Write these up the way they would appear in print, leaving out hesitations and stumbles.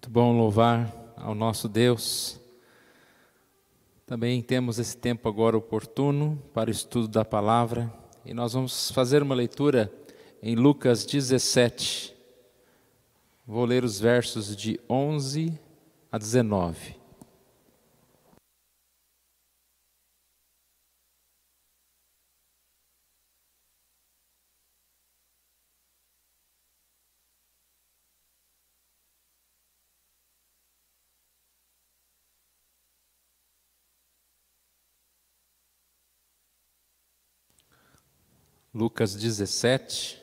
Muito bom louvar ao nosso Deus. Também temos esse tempo agora oportuno para o estudo da palavra. E nós vamos fazer uma leitura em Lucas 17. Vou ler os versos de 11 a 19. Lucas 17,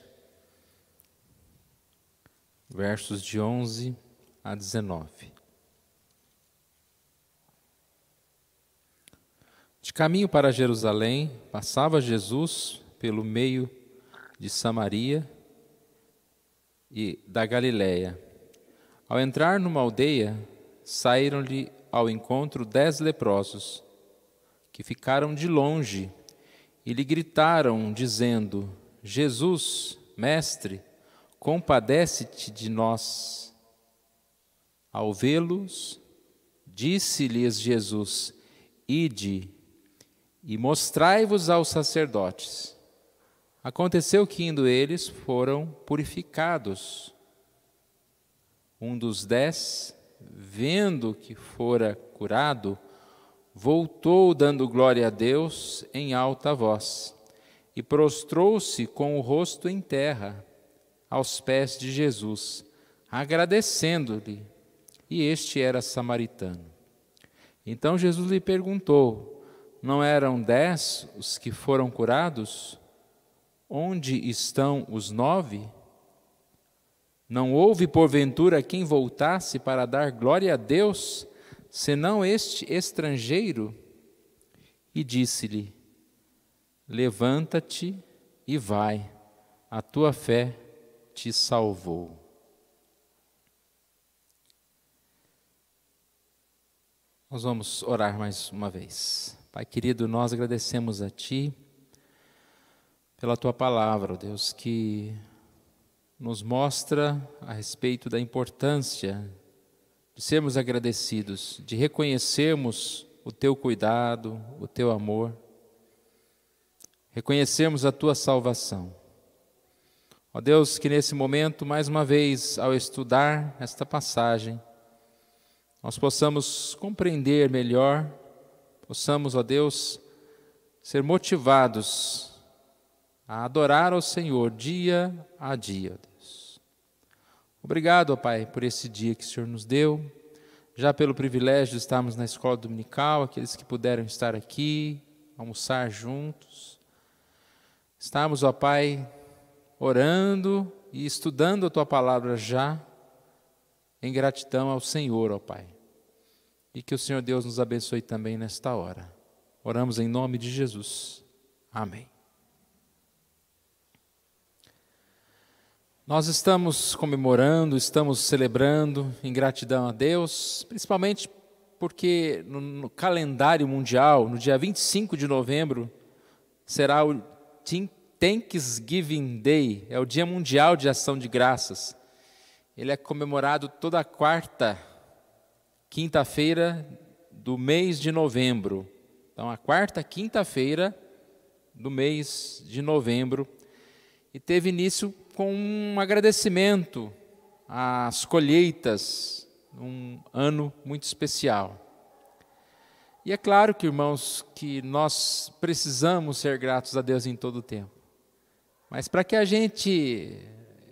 versos de 11 a 19. De caminho para Jerusalém, passava Jesus pelo meio de Samaria e da Galiléia. Ao entrar numa aldeia, saíram-lhe ao encontro 10 leprosos, que ficaram de longe e lhe gritaram, dizendo: Jesus, mestre, compadece-te de nós. Ao vê-los, disse-lhes Jesus: Ide e mostrai-vos aos sacerdotes. Aconteceu que, indo eles, foram purificados. Um dos 10, vendo que fora curado, voltou dando glória a Deus em alta voz e prostrou-se com o rosto em terra aos pés de Jesus, agradecendo-lhe, e este era samaritano. Então Jesus lhe perguntou: não eram 10 os que foram curados? Onde estão os 9? Não houve porventura quem voltasse para dar glória a Deus, senão este estrangeiro? E disse-lhe: levanta-te e vai, a tua fé te salvou. Nós vamos orar mais uma vez. Pai querido, nós agradecemos a Ti pela Tua palavra, ó Deus, que nos mostra a respeito da importância de sermos agradecidos, de reconhecermos o Teu cuidado, o Teu amor, reconhecermos a Tua salvação. Ó Deus, que nesse momento, mais uma vez, ao estudar esta passagem, nós possamos compreender melhor, possamos, ó Deus, ser motivados a adorar ao Senhor dia a dia, ó Deus. Obrigado, ó Pai, por esse dia que o Senhor nos deu, já pelo privilégio de estarmos na escola dominical, aqueles que puderam estar aqui, almoçar juntos. Estamos, ó Pai, orando e estudando a Tua palavra já, em gratidão ao Senhor, ó Pai. E que o Senhor Deus nos abençoe também nesta hora. Oramos em nome de Jesus. Amém. Nós estamos comemorando, estamos celebrando em gratidão a Deus, principalmente porque no calendário mundial, no dia 25 de novembro, será o Thanksgiving Day, é o Dia Mundial de Ação de Graças. Ele é comemorado toda a quarta quinta-feira do mês de novembro. Então, a quarta quinta-feira do mês de novembro. E teve início com um agradecimento às colheitas, um ano muito especial. E é claro que, irmãos, que nós precisamos ser gratos a Deus em todo o tempo. Mas para que a gente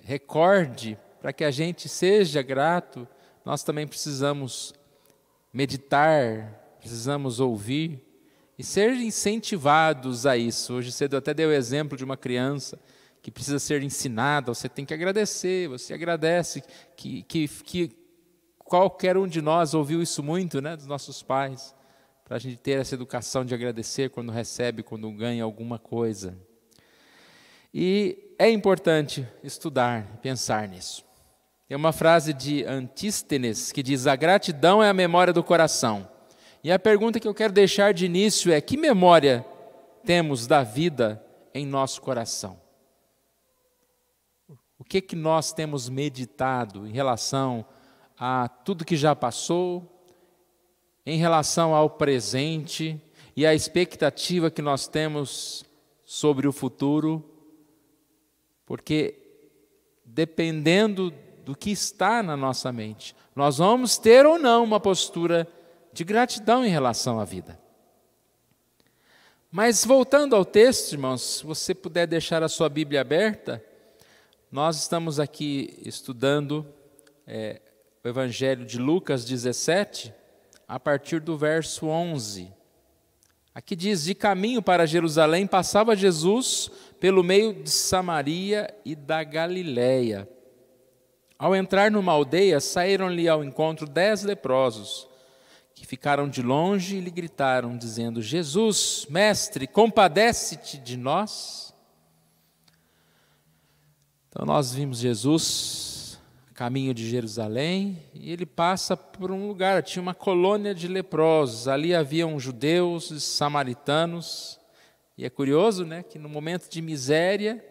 recorde, para que a gente seja grato, nós também precisamos meditar, precisamos ouvir e ser incentivados a isso. Hoje cedo eu até dei o exemplo de uma criança que precisa ser ensinada, você tem que agradecer, você agradece, que qualquer um de nós ouviu isso muito, né, dos nossos pais, para a gente ter essa educação de agradecer quando recebe, quando ganha alguma coisa. E é importante estudar, pensar nisso. Tem uma frase de Antístenes que diz: a gratidão é a memória do coração. E a pergunta que eu quero deixar de início é: que memória temos da vida em nosso coração? O que nós temos meditado em relação a tudo que já passou, em relação ao presente e à expectativa que nós temos sobre o futuro, porque dependendo do que está na nossa mente, nós vamos ter ou não uma postura de gratidão em relação à vida. Mas voltando ao texto, irmãos, se você puder deixar a sua Bíblia aberta, nós estamos aqui estudando o Evangelho de Lucas 17, a partir do verso 11. Aqui diz: de caminho para Jerusalém, passava Jesus pelo meio de Samaria e da Galiléia. Ao entrar numa aldeia, saíram-lhe ao encontro 10 leprosos, que ficaram de longe e lhe gritaram, dizendo: Jesus, mestre, compadece-te de nós. Então nós vimos Jesus, caminho de Jerusalém, e ele passa por um lugar, tinha uma colônia de leprosos, ali haviam judeus e samaritanos, e é curioso, né, que no momento de miséria,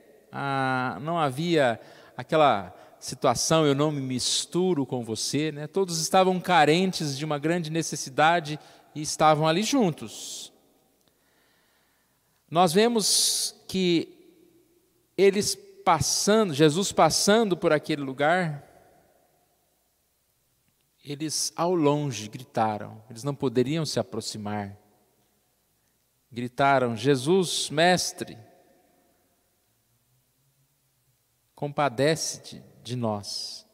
não havia aquela situação, eu não me misturo com você, né? Todos estavam carentes de uma grande necessidade e estavam ali juntos. Nós vemos que Jesus passando por aquele lugar, eles ao longe gritaram, eles não poderiam se aproximar. Gritaram: Jesus, mestre, compadece-te de nós.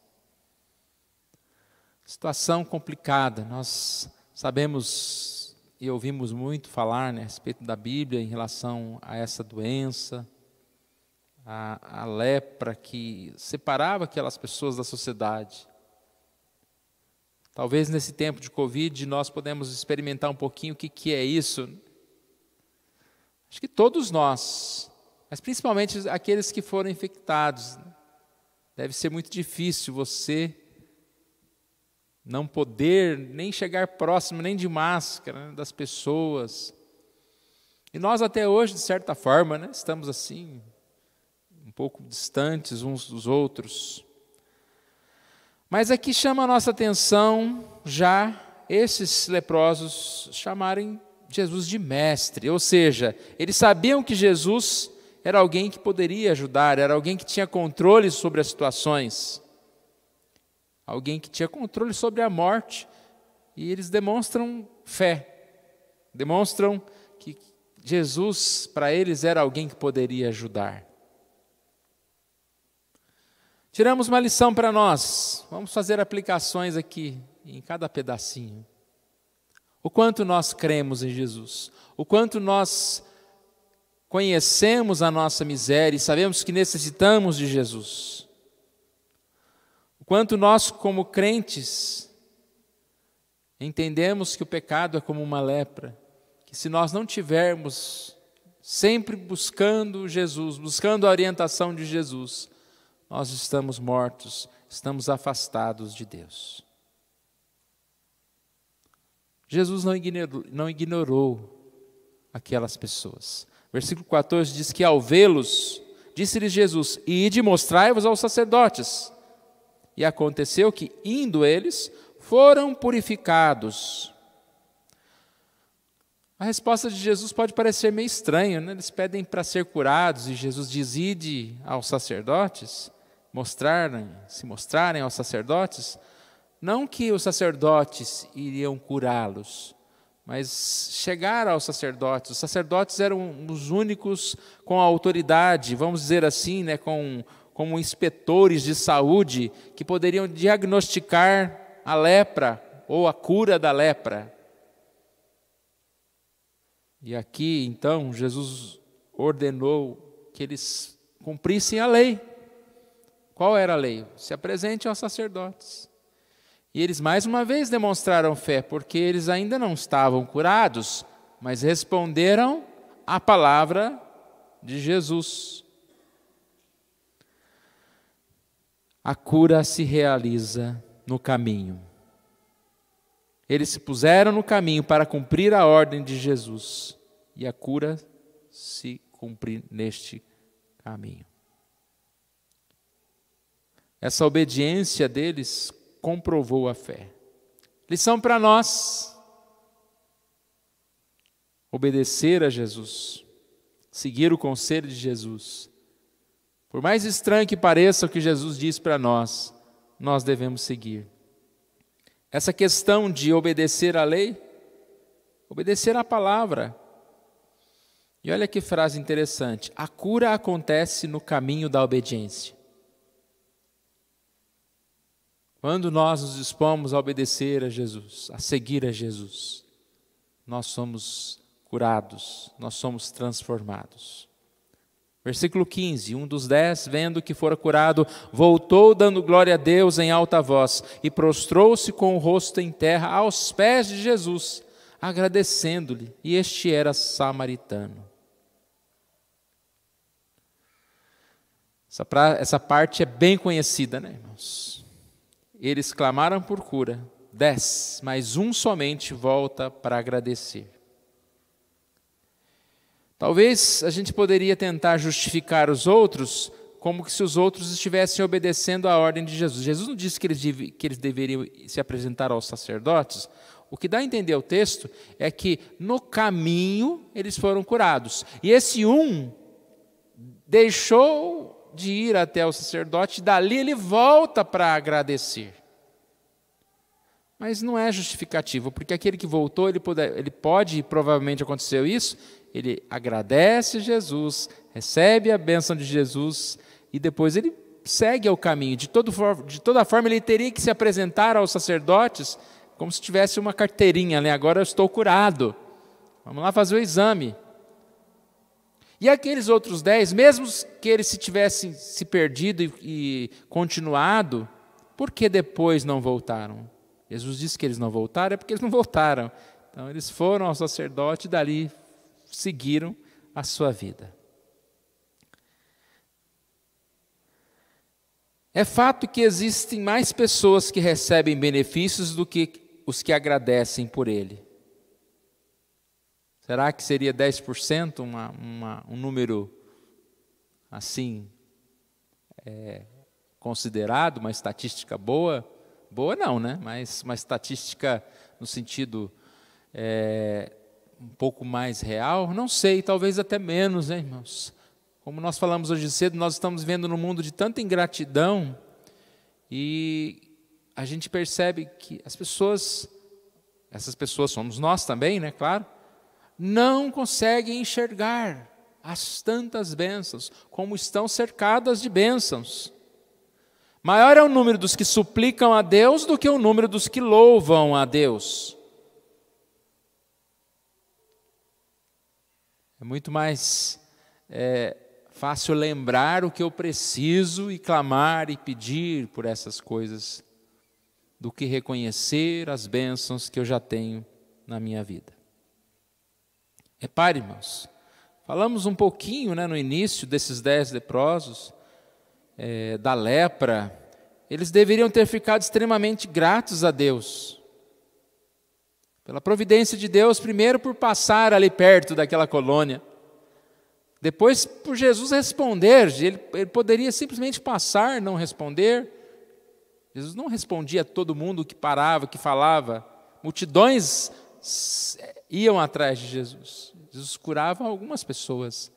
Situação complicada, nós sabemos e ouvimos muito falar, né, a respeito da Bíblia em relação a essa doença, a lepra que separava aquelas pessoas da sociedade. Talvez nesse tempo de Covid nós podemos experimentar um pouquinho o que é isso. Acho que todos nós, mas principalmente aqueles que foram infectados. Deve ser muito difícil você não poder nem chegar próximo, nem de máscara, né, das pessoas. E nós até hoje, de certa forma, né, estamos assim, um pouco distantes uns dos outros. Mas aqui chama a nossa atenção já esses leprosos chamarem Jesus de mestre, ou seja, eles sabiam que Jesus era alguém que poderia ajudar, era alguém que tinha controle sobre as situações, alguém que tinha controle sobre a morte, e eles demonstram fé, demonstram que Jesus, para eles, era alguém que poderia ajudar. Tiramos uma lição para nós, vamos fazer aplicações aqui, em cada pedacinho. O quanto nós cremos em Jesus, o quanto nós conhecemos a nossa miséria e sabemos que necessitamos de Jesus. O quanto nós, como crentes, entendemos que o pecado é como uma lepra, que se nós não tivermos sempre buscando Jesus, buscando a orientação de Jesus, nós estamos mortos, estamos afastados de Deus. Jesus não ignorou aquelas pessoas. Versículo 14 diz que ao vê-los, disse-lhes Jesus: ide, mostrai-vos aos sacerdotes. E aconteceu que, indo eles, foram purificados. A resposta de Jesus pode parecer meio estranha, né? Eles pedem para ser curados e Jesus diz: ide aos sacerdotes, se mostrarem aos sacerdotes. Não que os sacerdotes iriam curá-los, mas chegar aos sacerdotes. Os sacerdotes eram os únicos com a autoridade, vamos dizer assim, né, como inspetores de saúde, que poderiam diagnosticar a lepra ou a cura da lepra. E aqui, então, Jesus ordenou que eles cumprissem a lei. Qual era a lei? Se apresentem aos sacerdotes. E eles mais uma vez demonstraram fé, porque eles ainda não estavam curados, mas responderam à palavra de Jesus. A cura se realiza no caminho. Eles se puseram no caminho para cumprir a ordem de Jesus, e a cura se cumpre neste caminho. Essa obediência deles comprovou a fé. Lição para nós: obedecer a Jesus, seguir o conselho de Jesus. Por mais estranho que pareça o que Jesus diz para nós, nós devemos seguir. Essa questão de obedecer à lei, obedecer à palavra. E olha que frase interessante: a cura acontece no caminho da obediência. Quando nós nos dispomos a obedecer a Jesus, a seguir a Jesus, nós somos curados, nós somos transformados. Versículo 15, um dos 10, vendo que fora curado, voltou dando glória a Deus em alta voz e prostrou-se com o rosto em terra aos pés de Jesus, agradecendo-lhe, e este era samaritano. Essa parte é bem conhecida, né, irmãos? Eles clamaram por cura, 10, mas um somente volta para agradecer. Talvez a gente poderia tentar justificar os outros como que se os outros estivessem obedecendo à ordem de Jesus. Jesus não disse que eles deveriam se apresentar aos sacerdotes. O que dá a entender o texto é que no caminho eles foram curados. E esse um deixou de ir até o sacerdote, e dali ele volta para agradecer. Mas não é justificativo, porque aquele que voltou, ele pode, provavelmente aconteceu isso, ele agradece Jesus, recebe a bênção de Jesus, e depois ele segue ao caminho. De toda forma, ele teria que se apresentar aos sacerdotes como se tivesse uma carteirinha, né? Agora eu estou curado, vamos lá fazer o exame. E aqueles outros 10, mesmo que eles tivessem se perdido e continuado, por que depois não voltaram? Jesus disse que eles não voltaram, é porque eles não voltaram. Então eles foram ao sacerdote e dali seguiram a sua vida. É fato que existem mais pessoas que recebem benefícios do que os que agradecem por ele. Será que seria 10%, um número assim, considerado, uma estatística boa? Boa não, né? Mas uma estatística no sentido um pouco mais real? Não sei, talvez até menos, hein, irmãos? Como nós falamos hoje cedo, nós estamos vivendo num mundo de tanta ingratidão e a gente percebe que essas pessoas somos nós também, né, claro, não conseguem enxergar as tantas bênçãos, como estão cercadas de bênçãos. Maior é o número dos que suplicam a Deus do que o número dos que louvam a Deus. É muito mais fácil lembrar o que eu preciso e clamar e pedir por essas coisas do que reconhecer as bênçãos que eu já tenho na minha vida. Repare, irmãos, falamos um pouquinho, né, no início desses 10 leprosos, da lepra. Eles deveriam ter ficado extremamente gratos a Deus, pela providência de Deus, primeiro por passar ali perto daquela colônia, depois por Jesus responder. Ele poderia simplesmente passar, não responder. Jesus não respondia a todo mundo que parava, que falava. Multidões iam atrás de Jesus. Jesus curava algumas pessoas,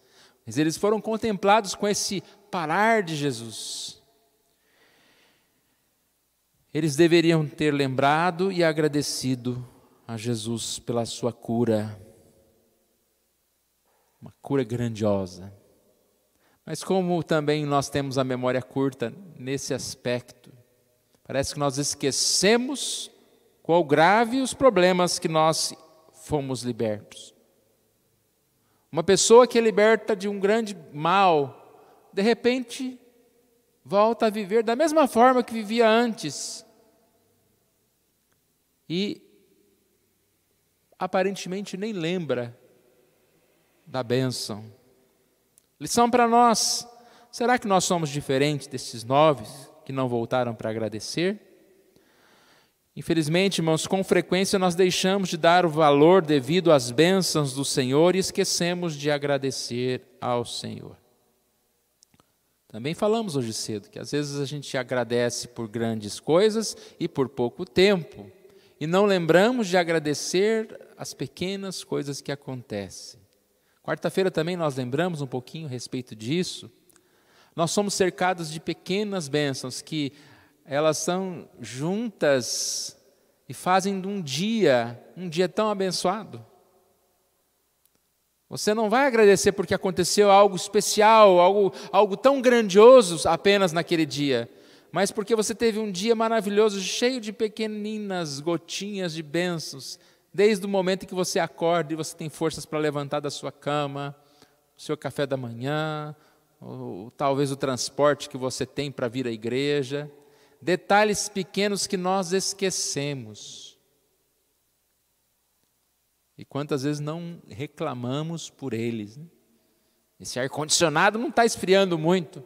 mas eles foram contemplados com esse parar de Jesus. Eles deveriam ter lembrado e agradecido a Jesus pela sua cura, uma cura grandiosa. Mas como também nós temos a memória curta nesse aspecto, parece que nós esquecemos qual grave os problemas que nós fomos libertos. Uma pessoa que é liberta de um grande mal, de repente volta a viver da mesma forma que vivia antes. E aparentemente nem lembra da bênção. Lição para nós: será que nós somos diferentes desses 9 que não voltaram para agradecer? Infelizmente, irmãos, com frequência nós deixamos de dar o valor devido às bênçãos do Senhor e esquecemos de agradecer ao Senhor. Também falamos hoje cedo que às vezes a gente agradece por grandes coisas e por pouco tempo, e não lembramos de agradecer as pequenas coisas que acontecem. Quarta-feira também nós lembramos um pouquinho a respeito disso. Nós somos cercados de pequenas bênçãos que elas são juntas e fazem de um dia tão abençoado. Você não vai agradecer porque aconteceu algo especial, algo tão grandioso apenas naquele dia, mas porque você teve um dia maravilhoso, cheio de pequeninas gotinhas de bênçãos, desde o momento em que você acorda e você tem forças para levantar da sua cama, o seu café da manhã, ou talvez o transporte que você tem para vir à igreja. Detalhes pequenos que nós esquecemos. E quantas vezes não reclamamos por eles, né? Esse ar-condicionado não está esfriando muito.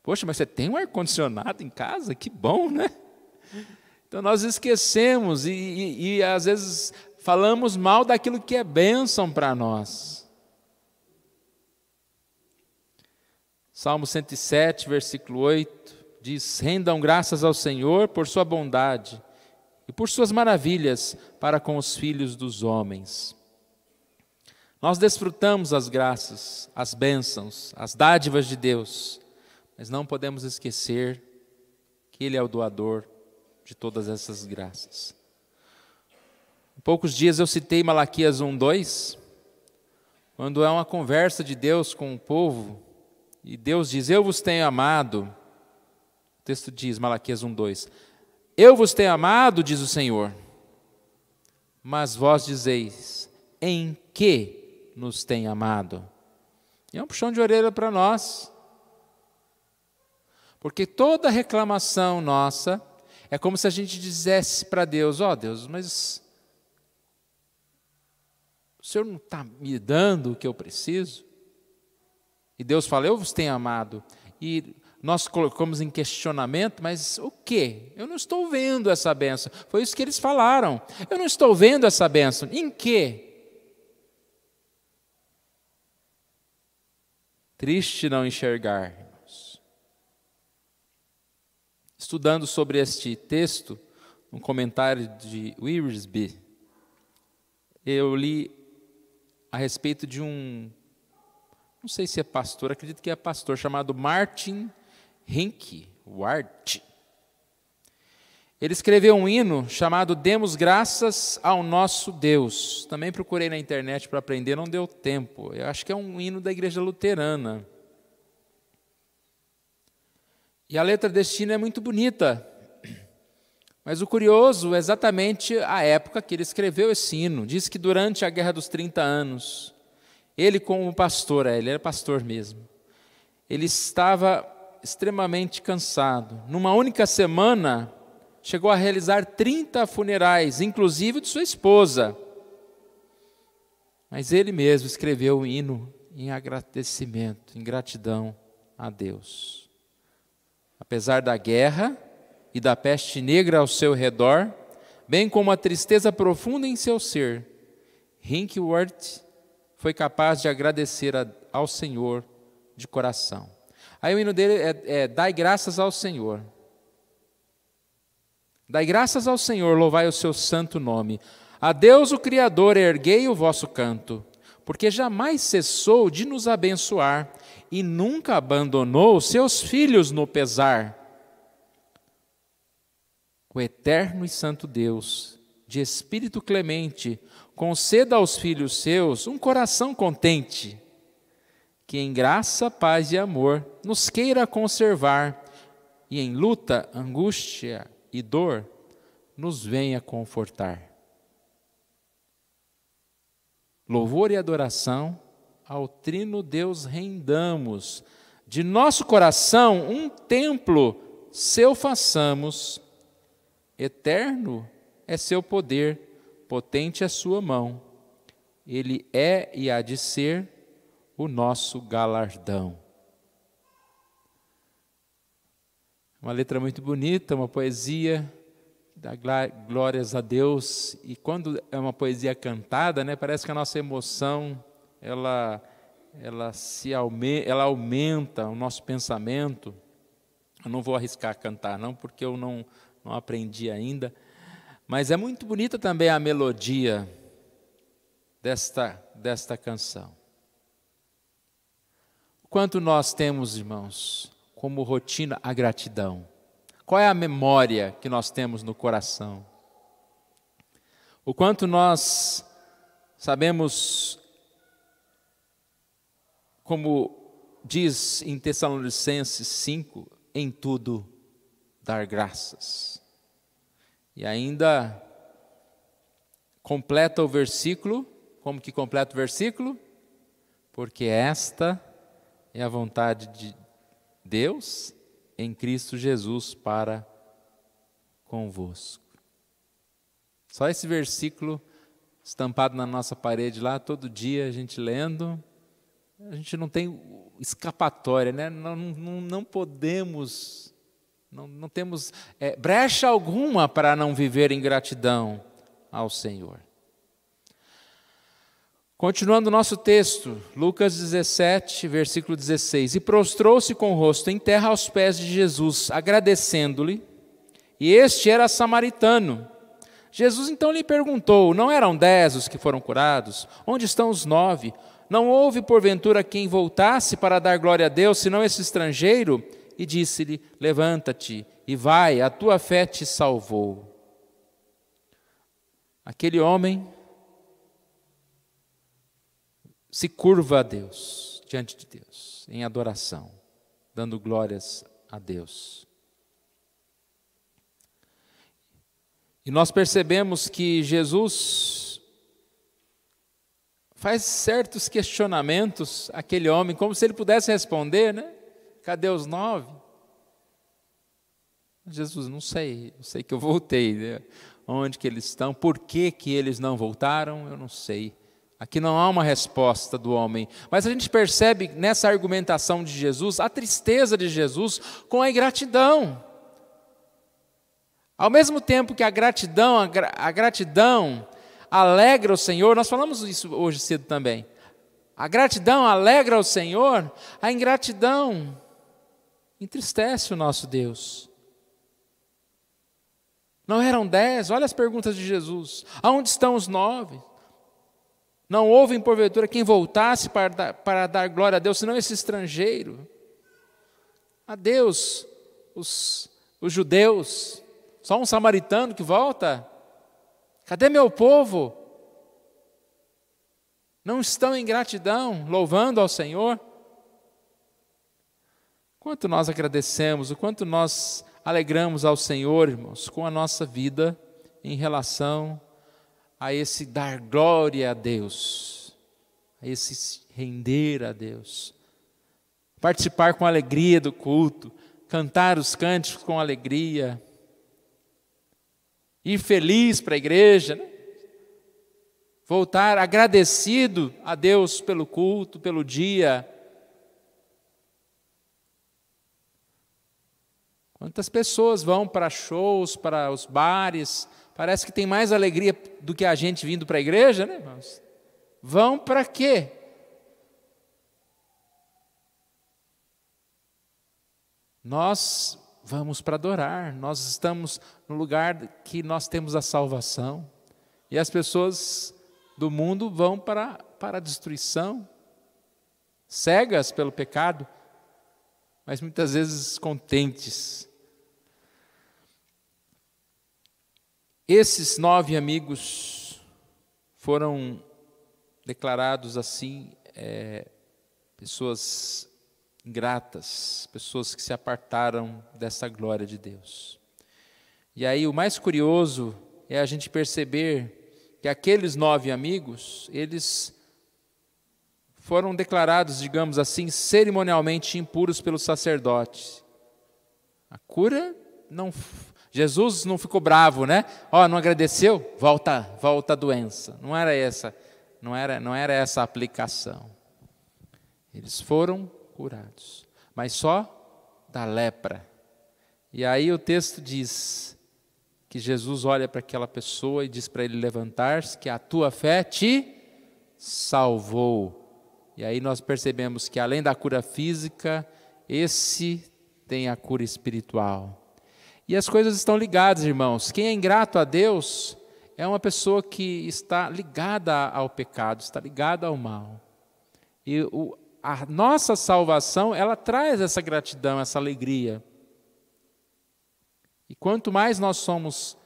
Poxa, mas você tem um ar-condicionado em casa? Que bom, né? Então nós esquecemos e às vezes falamos mal daquilo que é bênção para nós. Salmo 107, versículo 8, diz: rendam graças ao Senhor por sua bondade e por suas maravilhas para com os filhos dos homens. Nós desfrutamos as graças, as bênçãos, as dádivas de Deus, mas não podemos esquecer que Ele é o doador de todas essas graças. Em poucos dias eu citei Malaquias 1:2, quando é uma conversa de Deus com o povo, e Deus diz: eu vos tenho amado. O texto diz, Malaquias 1:2, eu vos tenho amado, diz o Senhor, mas vós dizeis: em que nos tem amado? E é um puxão de orelha para nós, porque toda reclamação nossa é como se a gente dissesse para Deus: ó Deus, mas o Senhor não está me dando o que eu preciso? E Deus fala: eu vos tenho amado. E nós colocamos em questionamento: mas o quê? Eu não estou vendo essa bênção. Foi isso que eles falaram. Eu não estou vendo essa bênção. Em quê? Triste não enxergar, irmãos. Estudando sobre este texto, um comentário de Wiersbe, eu li a respeito de não sei se é pastor, acredito que é pastor, chamado Martin Hinkwart. Ele escreveu um hino chamado Demos Graças ao Nosso Deus. Também procurei na internet para aprender, não deu tempo. Eu acho que é um hino da igreja luterana. E a letra deste hino é muito bonita. Mas o curioso é exatamente a época que ele escreveu esse hino. Diz que durante a Guerra dos 30 anos, ele como pastor, ele era pastor mesmo, ele estava extremamente cansado. Numa única semana, chegou a realizar 30 funerais, inclusive de sua esposa. Mas ele mesmo escreveu o hino em agradecimento, em gratidão a Deus. Apesar da guerra e da peste negra ao seu redor, bem como a tristeza profunda em seu ser, Hinkwart foi capaz de agradecer ao Senhor de coração. Aí o hino dele é dai graças ao Senhor. Dai graças ao Senhor, louvai o seu santo nome. A Deus o Criador erguei o vosso canto, porque jamais cessou de nos abençoar e nunca abandonou seus filhos no pesar. O eterno e santo Deus, de espírito clemente, conceda aos filhos seus um coração contente, que em graça, paz e amor nos queira conservar, e em luta, angústia e dor nos venha confortar. Louvor e adoração ao Trino Deus rendamos, de nosso coração um templo seu façamos, eterno é seu poder, potente é sua mão, Ele é e há de ser o nosso galardão. Uma letra muito bonita, uma poesia, dá glórias a Deus. E quando é uma poesia cantada, né, parece que a nossa emoção ela ela aumenta o nosso pensamento. Eu não vou arriscar cantar, não, porque eu não aprendi ainda. Mas é muito bonita também a melodia desta canção. O quanto nós temos, irmãos, como rotina a gratidão. Qual é a memória que nós temos no coração? O quanto nós sabemos, como diz em Tessalonicenses 5, em tudo dar graças. E ainda completa o versículo, como que completa o versículo? Porque esta é a vontade de Deus em Cristo Jesus para convosco. Só esse versículo estampado na nossa parede lá, todo dia a gente lendo, a gente não tem escapatória, né? Não podemos, não temos brecha alguma para não viver em gratidão ao Senhor. Continuando o nosso texto, Lucas 17, versículo 16. E prostrou-se com o rosto em terra aos pés de Jesus, agradecendo-lhe, e este era samaritano. Jesus então lhe perguntou, não eram 10 os que foram curados? Onde estão os 9? Não houve porventura quem voltasse para dar glória a Deus, senão esse estrangeiro? E disse-lhe, levanta-te e vai, a tua fé te salvou. Aquele homem se curva a Deus, diante de Deus, em adoração, dando glórias a Deus. E nós percebemos que Jesus faz certos questionamentos àquele homem, como se ele pudesse responder, né? Cadê os 9? Jesus, não sei que eu voltei, né? Onde que eles estão, por que eles não voltaram, eu não sei. Aqui não há uma resposta do homem, mas a gente percebe nessa argumentação de Jesus, a tristeza de Jesus com a ingratidão. Ao mesmo tempo que a gratidão alegra o Senhor, nós falamos isso hoje cedo também. A gratidão alegra o Senhor, a ingratidão entristece o nosso Deus. Não eram 10? Olha as perguntas de Jesus. Aonde estão os 9? Não houve porventura quem voltasse para dar glória a Deus, senão esse estrangeiro. A Deus, os judeus, só um samaritano que volta? Cadê meu povo? Não estão em gratidão, louvando ao Senhor? Quanto nós agradecemos, o quanto nós alegramos ao Senhor, irmãos, com a nossa vida em relação a esse dar glória a Deus, a esse render a Deus, participar com alegria do culto, cantar os cânticos com alegria, ir feliz para a igreja, né? Voltar agradecido a Deus pelo culto, pelo dia. Quantas pessoas vão para shows, para os bares, parece que tem mais alegria do que a gente vindo para a igreja, né, irmãos? Vão para quê? Nós vamos para adorar, nós estamos no lugar que nós temos a salvação. E as pessoas do mundo vão para a destruição, cegas pelo pecado, mas muitas vezes contentes. Esses 9 amigos foram declarados assim, pessoas ingratas, pessoas que se apartaram dessa glória de Deus. E aí o mais curioso é a gente perceber que aqueles 9 amigos, eles foram declarados, digamos assim, cerimonialmente impuros pelo sacerdote. A cura não... Jesus não ficou bravo, né? Não agradeceu? Volta a doença. Não era essa a aplicação. Eles foram curados, mas só da lepra. E aí o texto diz que Jesus olha para aquela pessoa e diz para ele levantar-se, que a tua fé te salvou. E aí nós percebemos que além da cura física, esse tem a cura espiritual. E as coisas estão ligadas, irmãos. Quem é ingrato a Deus é uma pessoa que está ligada ao pecado, está ligada ao mal. E a nossa salvação, ela traz essa gratidão, essa alegria. E quanto mais nós somos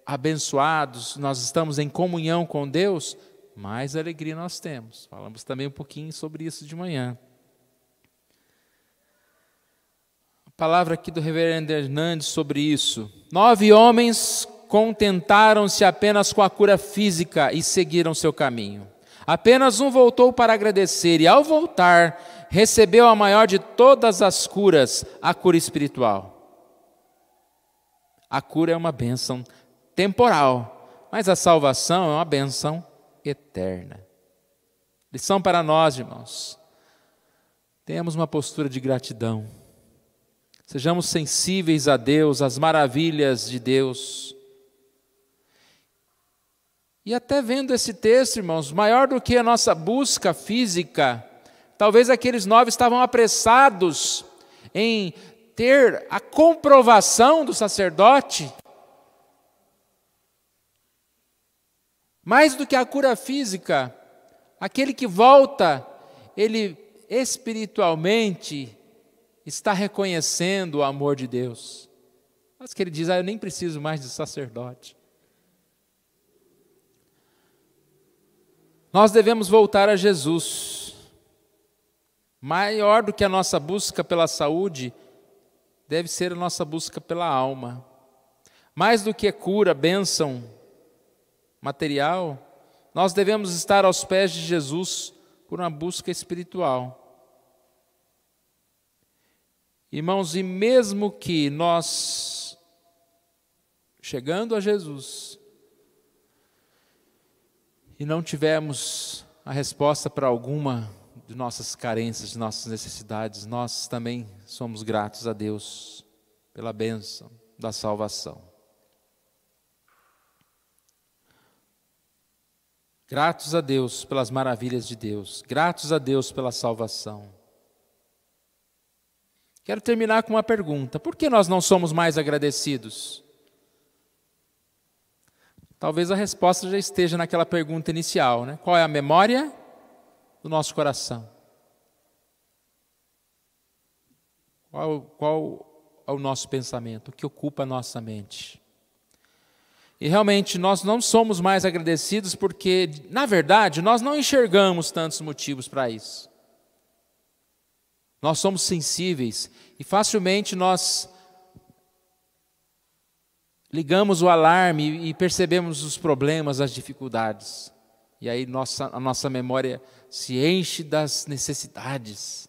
abençoados, nós estamos em comunhão com Deus, mais alegria nós temos. Falamos também um pouquinho sobre isso de manhã. A palavra aqui do reverendo Hernandes sobre isso. 9 homens contentaram-se apenas com a cura física e seguiram seu caminho. Apenas um voltou para agradecer e, ao voltar, recebeu a maior de todas as curas, a cura espiritual. A cura é uma bênção temporal, mas a salvação é uma bênção eterna. Lição para nós, irmãos. Tenhamos uma postura de gratidão. Sejamos sensíveis a Deus, às maravilhas de Deus. E até vendo esse texto, irmãos, maior do que a nossa busca física, talvez aqueles 9 estavam apressados em ter a comprovação do sacerdote. Mais do que a cura física, aquele que volta, ele espiritualmente está reconhecendo o amor de Deus. Mas que ele diz, eu nem preciso mais de sacerdote. Nós devemos voltar a Jesus. Maior do que a nossa busca pela saúde, deve ser a nossa busca pela alma. Mais do que cura, bênção material, nós devemos estar aos pés de Jesus por uma busca espiritual. Irmãos, e mesmo que nós, chegando a Jesus, e não tivermos a resposta para alguma de nossas carências, de nossas necessidades, nós também somos gratos a Deus pela bênção da salvação. Gratos a Deus pelas maravilhas de Deus, gratos a Deus pela salvação. Quero terminar com uma pergunta: por que nós não somos mais agradecidos? Talvez a resposta já esteja naquela pergunta inicial, né? Qual é a memória do nosso coração? Qual é o nosso pensamento? O que ocupa a nossa mente? E realmente nós não somos mais agradecidos porque, na verdade, nós não enxergamos tantos motivos para isso. Nós somos sensíveis e facilmente nós ligamos o alarme e percebemos os problemas, as dificuldades. E aí a nossa memória se enche das necessidades,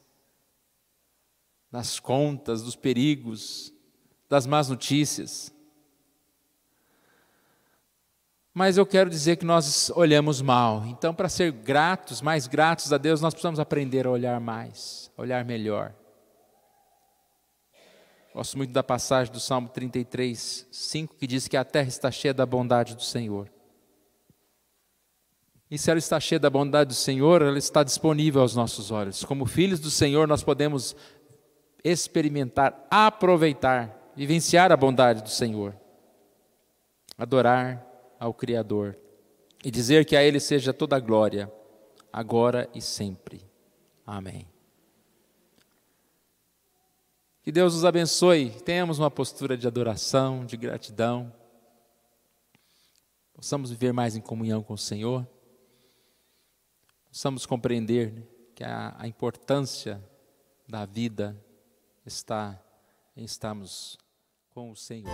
das contas, dos perigos, das más notícias. Mas eu quero dizer que nós olhamos mal. Então, para ser gratos, mais gratos a Deus, nós precisamos aprender a olhar mais, a olhar melhor. Gosto muito da passagem do Salmo 33, 5, que diz que a terra está cheia da bondade do Senhor. E se ela está cheia da bondade do Senhor, ela está disponível aos nossos olhos. Como filhos do Senhor, nós podemos experimentar, aproveitar, vivenciar a bondade do Senhor. Adorar ao Criador e dizer que a Ele seja toda a glória, agora e sempre. Amém. Que Deus nos abençoe, tenhamos uma postura de adoração, de gratidão, possamos viver mais em comunhão com o Senhor, possamos compreender que a importância da vida está em estarmos com o Senhor.